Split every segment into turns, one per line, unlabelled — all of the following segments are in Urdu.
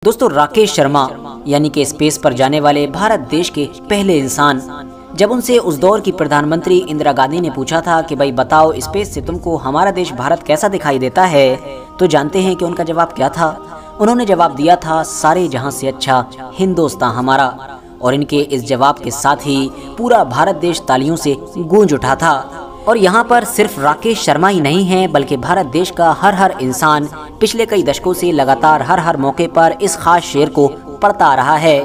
دوستو راکیش شرما یعنی کہ اسپیس پر جانے والے بھارت دیش کے پہلے انسان، جب ان سے اس دور کی پردھان منتری اندرا گاندھی نے پوچھا تھا کہ بھائی بتاؤ اسپیس سے تم کو ہمارا دیش بھارت کیسا دکھائی دیتا ہے، تو جانتے ہیں کہ ان کا جواب کیا تھا؟ انہوں نے جواب دیا تھا سارے جہاں سے اچھا ہندوستان ہمارا، اور ان کے اس جواب کے ساتھ ہی پورا بھارت دیش تالیوں سے گونج اٹھا تھا۔ اور یہاں پر صرف راکیش شرما ہی نہیں ہیں بلکہ بھارت دیش کا ہر انسان پچھلے کئی دشکوں سے لگاتار ہر موقع پر اس خاص شعر کو پڑھتا آ رہا ہے۔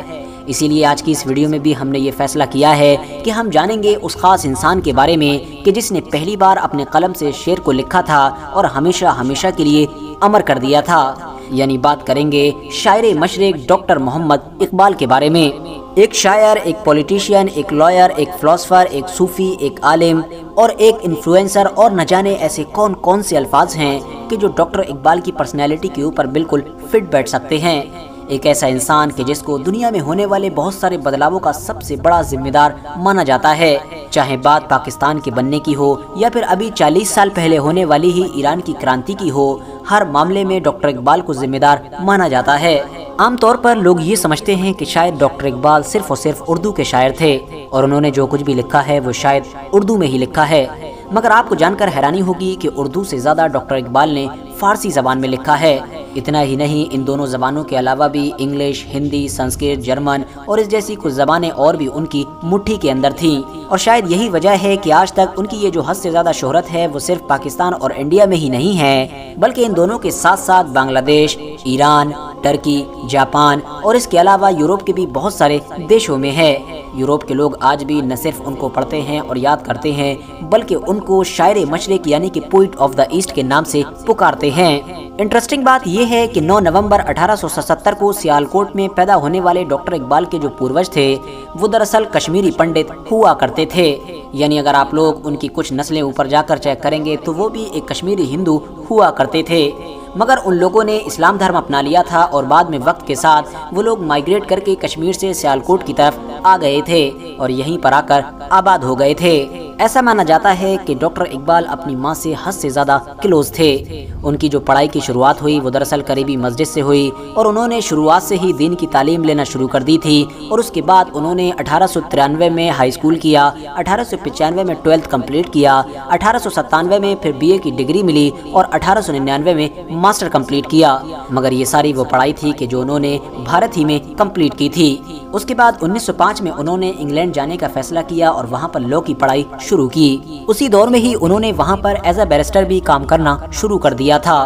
اسی لیے آج کی اس ویڈیو میں بھی ہم نے یہ فیصلہ کیا ہے کہ ہم جانیں گے اس خاص انسان کے بارے میں کہ جس نے پہلی بار اپنے قلم سے شعر کو لکھا تھا اور ہمیشہ کے لیے امر کر دیا تھا، یعنی بات کریں گے شاعر مشرق ڈاکٹر محمد اقبال کے بارے میں۔ ایک شاعر، ایک پولیٹیشین، ایک لائر، ایک فلاسفر، ایک صوفی، ایک عالم اور ایک انفلوئنسر، اور نہ جانے ایسے کون سے الفاظ ہیں کہ جو ڈاکٹر اقبال کی پرسنالٹی کے اوپر بالکل فٹ بیٹھ سکتے ہیں۔ ایک ایسا انسان کہ جس کو دنیا میں ہونے والے بہت سارے بدلاؤں کا سب سے بڑا ذمہ دار مانا جاتا ہے، چاہے بات پاکستان کے بننے کی ہو یا پھر ابھی 40 سال پہلے ہونے والی ہی ایران کی کرانتی کی ہو، ہر معاملے میں ڈاکٹر اقبال کو ذمہ دار مانا جاتا ہے۔ عام طور پر لوگ یہ سمجھتے ہیں کہ شاید ڈاکٹر اقبال صرف اور صرف اردو کے شاعر تھے اور انہوں نے جو کچھ بھی لکھا ہے وہ شاید اردو میں ہی لکھا ہے، مگر آپ کو جان کر حیرانی ہوگی کہ اردو سے زیادہ ڈاکٹر اقبال نے فارسی زبان میں لکھا ہے۔ اتنا ہی نہیں، ان دونوں زبانوں کے علاوہ بھی انگلش، ہندی، سنسکرت، جرمن اور اس جیسی کچھ زبانیں اور بھی ان کی مٹھی کے اندر تھیں، اور شاید یہی وجہ ہے کہ آج تک ان کی یہ جو حد سے زیادہ شہرت ہے وہ صرف پاکستان اور انڈیا میں ہی نہیں ہے بلکہ ان دونوں کے ساتھ ساتھ بنگلہ دیش، ایران، ترکی، جاپان اور اس کے علاوہ یورپ کے بھی بہت سارے دیشوں میں ہے۔ یورپ کے لوگ آج بھی نہ صرف ان کو پڑھتے ہیں اور یاد کرتے ہیں بلکہ ان کو شاعر مشرق یعنی کہ پوئٹ آف دا ایسٹ کے نام سے پکارتے ہیں۔ انٹرسٹنگ بات یہ ہے کہ 9 نومبر 1877 کو سیالکوٹ میں پیدا ہونے والے ڈاکٹر اقبال کے جو پوروج تھے وہ دراصل کشمیری پنڈت ہوا کرتے تھے، یعنی اگر آپ لوگ ان کی کچھ نسلیں اوپر جا کر چیک کریں گے تو وہ بھی ایک کشمیری ہندو ہوا کرتے تھے، مگر ان لوگوں نے اسلام دھرم اپنا لیا تھا اور بعد میں وقت کے ساتھ وہ لوگ مائگریٹ کر کے کشمیر سے سیالکوٹ کی طرف آ گئے تھے اور یہیں پر آ کر آباد ہو گئے تھے۔ ایسا مانا جاتا ہے کہ ڈاکٹر اقبال اپنی ماں سے حد سے زیادہ کلوز تھے۔ ان کی جو پڑھائی کی شروعات ہوئی وہ دراصل قریبی مسجد سے ہوئی اور انہوں نے شروعات سے ہی دین کی تعلیم لینا شروع کر دی تھی، اور اس کے بعد انہوں نے 1893 میں ہائی اسکول کیا، 1895 میں 12th کمپلیٹ کیا، 1897 میں پھر BA کی ڈگری ملی اور 1899 میں ماسٹر کمپلیٹ کیا، مگر یہ ساری وہ پڑھائی تھی کہ جو انہوں نے بھارت ہی میں کمپلیٹ کی تھی۔ اس کے بعد 1905 میں انہوں نے انگلینڈ جانے کا فیصلہ کیا اور وہاں پر لاء کی پڑھائی شروع کی۔ اسی دور میں ہی انہوں نے وہاں پر ایز اے بیرسٹر بھی کام کرنا شروع کر دیا تھا۔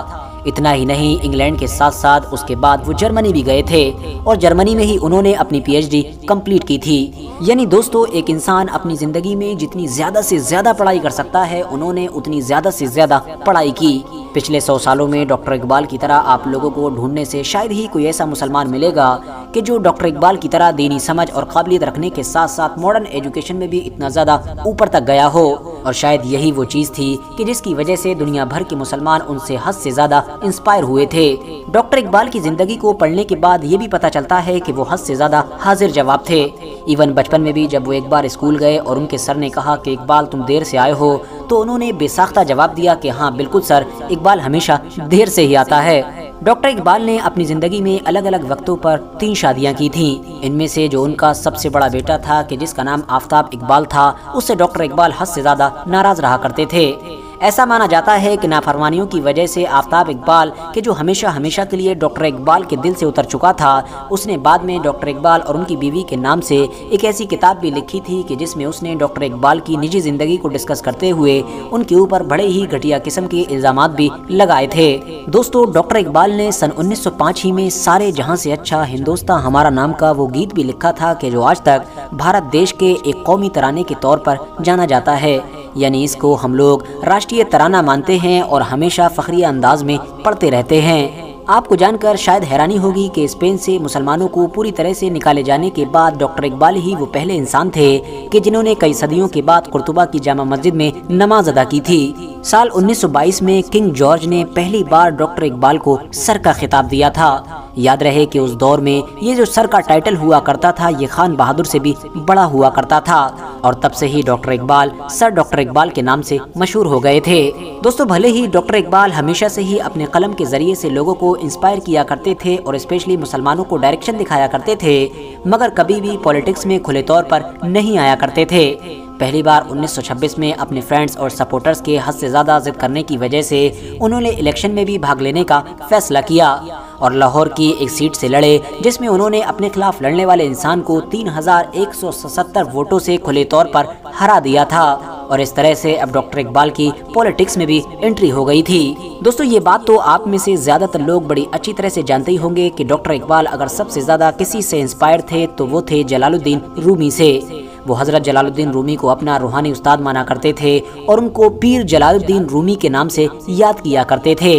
اتنا ہی نہیں، انگلینڈ کے ساتھ ساتھ اس کے بعد وہ جرمنی بھی گئے تھے اور جرمنی میں ہی انہوں نے اپنی PhD کمپلیٹ کی تھی۔ یعنی دوستو، ایک انسان اپنی زندگی میں جتنی زیادہ سے زیادہ پڑھائی کر سکتا ہے انہوں نے اتنی زیادہ سے زیادہ پڑھائی کی۔ پچھلے 100 سالوں میں ڈاکٹر اقبال کی طرح آپ لوگوں کو ڈھونڈنے سے شاید ہی کوئی ایسا مسلمان ملے گا کہ جو ڈاکٹر اقبال کی طرح دینی سمجھ اور قابلیت رکھنے کے ساتھ ساتھ ماڈرن ایجوکیشن میں بھی اتنا زیادہ اوپر تک گیا ہو، اور شاید یہی وہ چیز تھی کہ جس کی وجہ سے دنیا بھر کے مسلمان ان سے حد سے زیادہ انسپائر ہوئے تھے۔ ڈاکٹر اقبال کی زندگی کو پڑھنے کے بعد یہ بھی پتہ چلتا ہے کہ وہ حد سے زیادہ حاضر جواب تھے۔ ایون بچپن میں بھی جب وہ ایک بار اسکول گئے اور ان کے سر نے کہا کہ اقبال تم دیر سے آئے ہو، تو انہوں نے بے ساختہ جواب دیا کہ ہاں بالکل سر، اقبال ہمیشہ دیر سے ہی آتا ہے۔ ڈاکٹر اقبال نے اپنی زندگی میں الگ الگ وقتوں پر 3 شادیاں کی تھیں۔ ان میں سے جو ان کا سب سے بڑا بیٹا تھا کہ جس کا نام آفتاب اقبال تھا، اس سے ڈاکٹر اقبال حد سے زیادہ ناراض رہا کرتے تھے۔ ایسا مانا جاتا ہے کہ نافرمانیوں کی وجہ سے آفتاب اقبال کہ جو ہمیشہ کے لیے ڈاکٹر اقبال کے دل سے اتر چکا تھا، اس نے بعد میں ڈاکٹر اقبال اور ان کی بیوی کے نام سے ایک ایسی کتاب بھی لکھی تھی کہ جس میں اس نے ڈاکٹر اقبال کی نجی زندگی کو ڈسکس کرتے ہوئے ان کے اوپر بڑے ہی گھٹیا قسم کے الزامات بھی لگائے تھے۔ دوستو، ڈاکٹر اقبال نے سن 1905 ہی میں سارے جہاں سے اچھا ہندوستان ہمارا نام کا وہ گیت بھی لکھا تھا کہ جو آج تک بھارت دیش کے ایک قومی ترانے کے طور پر جانا جاتا ہے، یعنی اس کو ہم لوگ راشٹریہ ترانہ مانتے ہیں اور ہمیشہ فخریہ انداز میں پڑھتے رہتے ہیں۔ آپ کو جان کر شاید حیرانی ہوگی کہ اسپین سے مسلمانوں کو پوری طرح سے نکالے جانے کے بعد ڈاکٹر اقبال ہی وہ پہلے انسان تھے کہ جنہوں نے کئی صدیوں کے بعد قرطبہ کی جامع مسجد میں نماز ادا کی تھی۔ سال 1922 میں کنگ جارج نے پہلی بار ڈاکٹر ڈاکٹر اقبال کو سر کا خطاب دیا تھا۔ یاد رہے کہ اس دور میں یہ جو سر کا ٹائٹل ہوا کرتا تھا یہ خان بہادر سے بھی بڑا ہوا کرتا تھا، اور تب سے ہی doctor Iqbal sir doctor Iqbal کے نام سے مشہور ہو گئے تھے۔ دوستو بھلے ہی ڈاکٹر اقبال ہمیشہ سے ہی اپنے قلم کے ذریعے سے لوگوں کو انسپائر کیا کرتے تھے اور اسپیشلی مسلمانوں کو ڈائریکشن دکھایا کرتے تھے، مگر کبھی بھی پولیٹکس میں کھلے طور پر نہیں آیا کرتے تھے۔ پہلی بار 1926 میں اپنے فرینڈز اور سپورٹرز کے حد سے زیادہ ضد کرنے کی وجہ سے انہوں نے الیکشن میں بھی بھاگ لینے کا فیصلہ کیا اور لاہور کی ایک سیٹ سے لڑے، جس میں انہوں نے اپنے خلاف لڑنے والے انسان کو 3177 ووٹوں سے کھلے طور پر ہرا دیا تھا، اور اس طرح سے اب ڈاکٹر اقبال کی پولیٹکس میں بھی انٹری ہو گئی تھی۔ دوستو یہ بات تو آپ میں سے زیادہ تر لوگ بڑی اچھی طرح سے جانتے ہی ہوں گے کہ ڈاکٹر اقبال اگر سب سے زیادہ کسی سے انسپائر تھے تو وہ تھے جلال الدین رومی سے۔ وہ حضرت جلال الدین رومی کو اپنا روحانی استاد مانا کرتے تھے اور ان کو پیر جلال الدین رومی کے نام سے یاد کیا کرتے تھے۔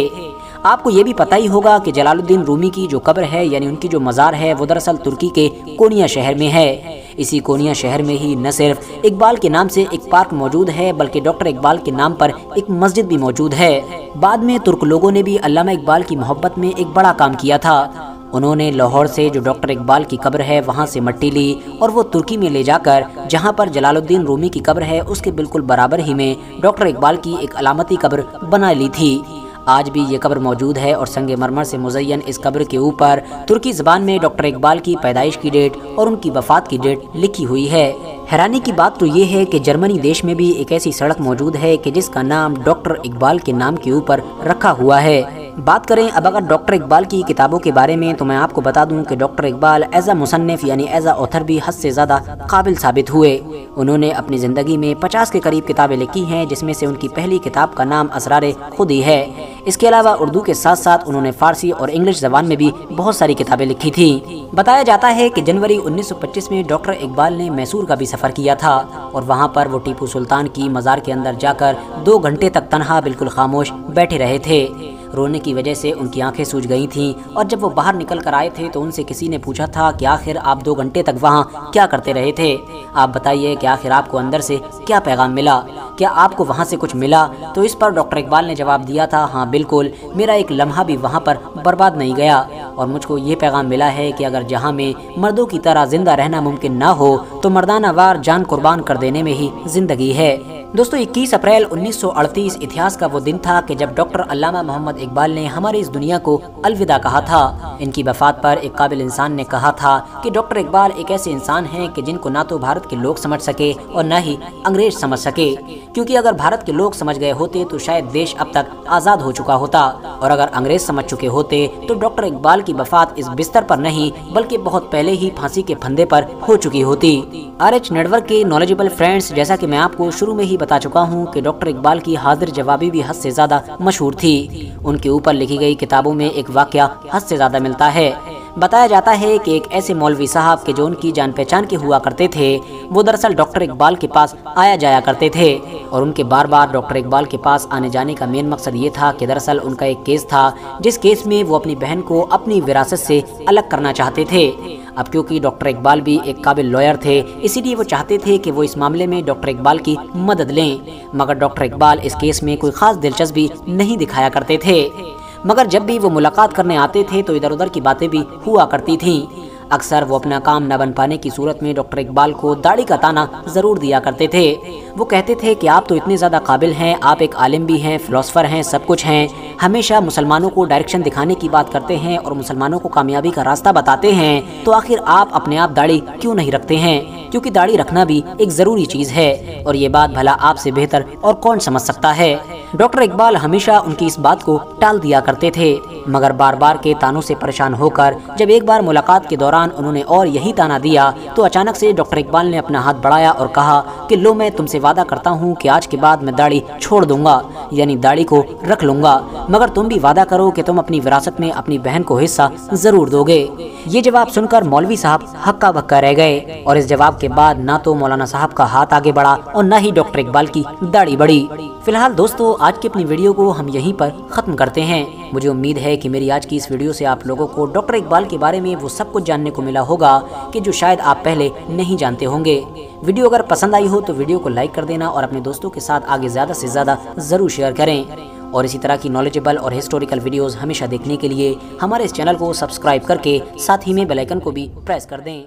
آپ کو یہ بھی پتہ ہی ہوگا کہ جلال الدین رومی کی جو قبر ہے یعنی ان کی جو مزار ہے وہ دراصل ترکی کے کونیا شہر میں ہے۔ اسی کونیا شہر میں ہی نہ صرف اقبال کے نام سے ایک پارک موجود ہے بلکہ ڈاکٹر اقبال کے نام پر ایک مسجد بھی موجود ہے۔ بعد میں ترک لوگوں نے بھی علامہ اقبال کی محبت میں ایک بڑا کام کیا تھا۔ انہوں نے لاہور سے جو ڈاکٹر اقبال کی قبر ہے وہاں سے مٹی لی اور وہ ترکی میں لے جا کر جہاں پر جلال الدین رومی کی قبر ہے اس کے بالکل برابر ہی میں ڈاکٹر اقبال کی ایک علامتی قبر بنا لی تھی۔ آج بھی یہ قبر موجود ہے اور سنگ مرمر سے مزین اس قبر کے اوپر ترکی زبان میں ڈاکٹر اقبال کی پیدائش کی ڈیٹ اور ان کی وفات کی ڈیٹ لکھی ہوئی ہے۔ حیرانی کی بات تو یہ ہے کہ جرمنی دیش میں بھی ایک ایسی سڑک موجود ہے کہ جس کا نام ڈاکٹر اقبال کے نام کے اوپر رکھا ہوا ہے۔ بات کریں اب اگر ڈاکٹر اقبال کی کتابوں کے بارے میں تو میں آپ کو بتا دوں کہ ڈاکٹر اقبال ایز اے مصنف یعنی ایز اے آتھر بھی حد سے زیادہ قابل ثابت ہوئے۔ انہوں نے اپنی زندگی میں 50 کے قریب کتابیں لکھی ہیں، جس میں سے ان کی پہلی کتاب کا نام اسرار خودی ہے۔ اس کے علاوہ اردو کے ساتھ ساتھ انہوں نے فارسی اور انگلش زبان میں بھی بہت ساری کتابیں لکھی تھیں۔ بتایا جاتا ہے کہ جنوری 1925 میں ڈاکٹر اقبال نے میسور کا بھی سفر کیا تھا اور وہاں پر وہ ٹیپو سلطان کی مزار کے اندر جا کر 2 گھنٹے تک تنہا بالکل خاموش بیٹھے رہے تھے۔ رونے کی وجہ سے ان کی آنکھیں سوج گئی تھیں اور جب وہ باہر نکل کر آئے تھے تو ان سے کسی نے پوچھا تھا کہ آخر آپ 2 گھنٹے تک وہاں کیا کرتے رہے تھے؟ آپ بتائیے کہ آخر آپ کو اندر سے کیا پیغام ملا؟ کیا آپ کو وہاں سے کچھ ملا؟ تو اس پر ڈاکٹر اقبال نے جواب دیا تھا، ہاں بالکل، میرا ایک لمحہ بھی وہاں پر برباد نہیں گیا اور مجھ کو یہ پیغام ملا ہے کہ اگر جہاں میں مردوں کی طرح زندہ رہنا ممکن نہ ہو تو مردانہ وار جان قربان کر دینے میں ہی زندگی ہے۔ دوستو 21 اپریل 1938 اتہاس کا وہ دن تھا کہ جب ڈاکٹر علامہ محمد اقبال نے ہماری اس دنیا کو الوداع کہا تھا۔ ان کی وفات پر ایک قابل انسان نے کہا تھا کہ ڈاکٹر اقبال ایک ایسے انسان ہیں کہ جن کو نہ تو بھارت کے لوگ سمجھ سکے اور نہ ہی انگریز سمجھ سکے، کیونکہ اگر بھارت کے لوگ سمجھ گئے ہوتے تو شاید دیش اب تک آزاد ہو چکا ہوتا، اور اگر انگریز سمجھ چکے ہوتے تو ڈاکٹر اقبال کی وفات اس بستر پر نہیں بلکہ بہت پہلے ہی پھانسی کے پھندے پر ہو چکی ہوتی۔ RH نیٹ ورک کے نالجبل فرینڈز، جیسا کہ میں آپ کو شروع میں ہی بتا چکا ہوں کہ ڈاکٹر اقبال کی حاضر جوابی بھی حد سے زیادہ مشہور تھی۔ ان کے اوپر لکھی گئی کتابوں میں ایک واقعہ حد سے زیادہ ملتا ہے۔ بتایا جاتا ہے کہ ایک ایسے مولوی صاحب کے جو ان کی جان پہچان کے ہوا کرتے تھے، وہ دراصل ڈاکٹر اقبال کے پاس آیا جایا کرتے تھے، اور ان کے بار بار ڈاکٹر اقبال کے پاس آنے جانے کا مین مقصد یہ تھا کہ دراصل ان کا ایک کیس تھا جس کیس میں وہ اپنی بہن کو اپنی وراثت سے الگ کرنا چاہتے تھے۔ اب کیونکہ ڈاکٹر اقبال بھی ایک قابل لائر تھے اسی لیے وہ چاہتے تھے کہ وہ اس معاملے میں ڈاکٹر اقبال کی مدد لیں، مگر ڈاکٹر اقبال اس کیس میں کوئی خاص دلچسپی نہیں دکھایا کرتے تھے۔ مگر جب بھی وہ ملاقات کرنے آتے تھے تو ادھر ادھر کی باتیں بھی ہوا کرتی تھیں۔ اکثر وہ اپنا کام نہ بن پانے کی صورت میں ڈاکٹر اقبال کو داڑھی کا تانا ضرور دیا کرتے تھے۔ وہ کہتے تھے کہ آپ تو اتنے زیادہ قابل ہیں، آپ ایک عالم بھی ہیں، فلاسفر ہیں، سب کچھ ہیں، ہمیشہ مسلمانوں کو ڈائریکشن دکھانے کی بات کرتے ہیں اور مسلمانوں کو کامیابی کا راستہ بتاتے ہیں، تو آخر آپ اپنے آپ داڑھی کیوں نہیں رکھتے ہیں؟ کیونکہ داڑھی رکھنا بھی ایک ضروری چیز ہے، اور یہ بات بھلا آپ سے بہتر اور کون سمجھ سکتا ہے؟ ڈاکٹر اقبال ہمیشہ ان کی اس بات کو ٹال دیا کرتے تھے، مگر بار بار کے تانوں سے پریشان ہو کر جب ایک بار ملاقات کے دوران انہوں نے اور یہی تانا دیا تو اچانک سے ڈاکٹر اقبال نے اپنا ہاتھ بڑھایا اور کہا کہ لو، میں تم سے وعدہ کرتا ہوں کہ آج کے بعد میں داڑھی چھوڑ دوں گا، یعنی داڑھی کو رکھ لوں گا، مگر تم بھی وعدہ کرو کہ تم اپنی وراثت میں اپنی بہن کو حصہ ضرور دو گے۔ یہ جواب سن کر مولوی صاحب ہکا بکا رہ گئے، اور اس جواب کے بعد نہ تو مولانا صاحب کا ہاتھ آگے بڑھا اور نہ ہی ڈاکٹر اقبال کی داڑھی بڑھی۔ فی الحال دوستو آج کی اپنی ویڈیو کو ہم یہیں پر ختم کرتے ہیں۔ مجھے امید ہے کہ میری آج کی اس ویڈیو سے آپ لوگوں کو ڈاکٹر اقبال کے بارے میں وہ سب کچھ جاننے کو ملا ہوگا کہ جو شاید آپ پہلے نہیں جانتے ہوں گے۔ ویڈیو اگر پسند آئی ہو تو ویڈیو کو لائک کر دینا اور اپنے دوستوں کے ساتھ آگے زیادہ سے زیادہ ضرور شیئر کریں، اور اسی طرح کی نالجبل اور ہسٹوریکل ویڈیوز ہمیشہ دیکھنے کے لیے ہمارے اس چینل کو سبسکرائب کر کے ساتھ ہی میں بیل آئیکن کو بھی پریس کر دیں۔